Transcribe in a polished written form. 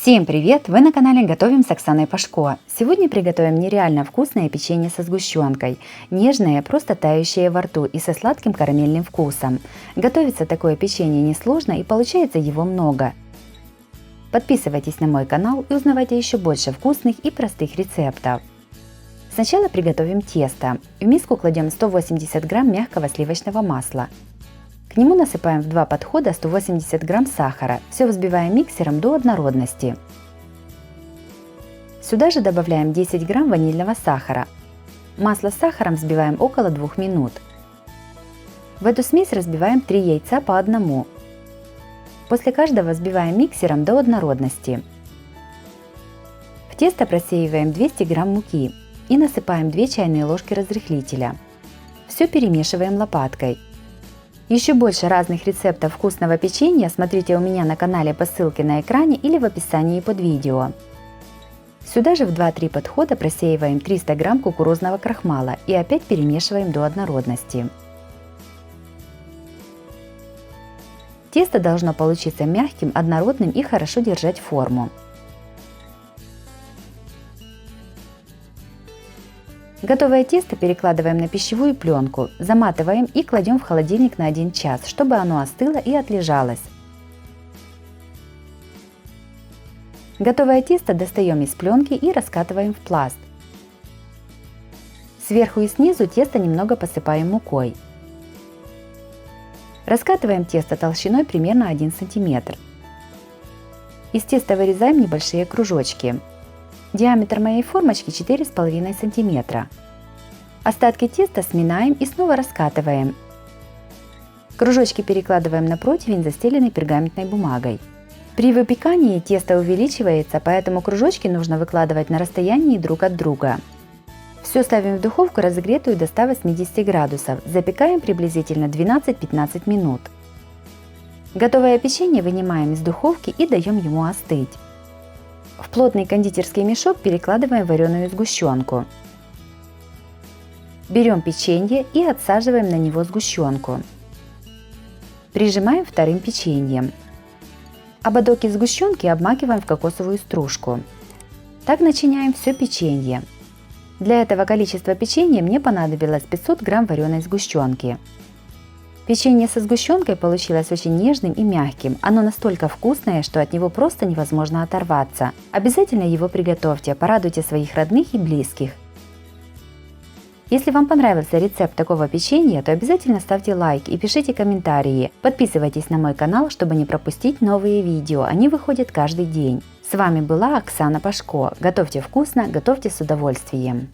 Всем привет! Вы на канале Готовим с Оксаной Пашко. Сегодня приготовим нереально вкусное печенье со сгущенкой. Нежное, просто тающее во рту и со сладким карамельным вкусом. Готовится такое печенье несложно и получается его много. Подписывайтесь на мой канал и узнавайте еще больше вкусных и простых рецептов. Сначала приготовим тесто. В миску кладем 180 грамм мягкого сливочного масла. К нему насыпаем в 2 подхода 180 грамм сахара. Все взбиваем миксером до однородности. Сюда же добавляем 10 грамм ванильного сахара. Масло с сахаром взбиваем около 2 минут. В эту смесь разбиваем 3 яйца по одному. После каждого взбиваем миксером до однородности. В тесто просеиваем 200 грамм муки и насыпаем 2 чайные ложки разрыхлителя. Все перемешиваем лопаткой. Еще больше разных рецептов вкусного печенья смотрите у меня на канале по ссылке на экране или в описании под видео. Сюда же в 2-3 подхода просеиваем 300 грамм кукурузного крахмала и опять перемешиваем до однородности. Тесто должно получиться мягким, однородным и хорошо держать форму. Готовое тесто перекладываем на пищевую пленку, заматываем и кладем в холодильник на 1 час, чтобы оно остыло и отлежалось. Готовое тесто достаем из пленки и раскатываем в пласт. Сверху и снизу тесто немного посыпаем мукой. Раскатываем тесто толщиной примерно 1 см. Из теста вырезаем небольшие кружочки. Диаметр моей формочки 4,5 см. Остатки теста сминаем и снова раскатываем. Кружочки перекладываем на противень, застеленный пергаментной бумагой. При выпекании тесто увеличивается, поэтому кружочки нужно выкладывать на расстоянии друг от друга. Все ставим в духовку, разогретую до 180 градусов. Запекаем приблизительно 12-15 минут. Готовое печенье вынимаем из духовки и даем ему остыть. В плотный кондитерский мешок перекладываем вареную сгущенку. Берем печенье и отсаживаем на него сгущенку. Прижимаем вторым печеньем. Ободок из сгущенки обмакиваем в кокосовую стружку. Так начиняем все печенье. Для этого количества печенья мне понадобилось 500 грамм вареной сгущенки. Печенье со сгущенкой получилось очень нежным и мягким. Оно настолько вкусное, что от него просто невозможно оторваться. Обязательно его приготовьте, порадуйте своих родных и близких. Если вам понравился рецепт такого печенья, то обязательно ставьте лайк и пишите комментарии. Подписывайтесь на мой канал, чтобы не пропустить новые видео, они выходят каждый день. С вами была Оксана Пашко. Готовьте вкусно, готовьте с удовольствием.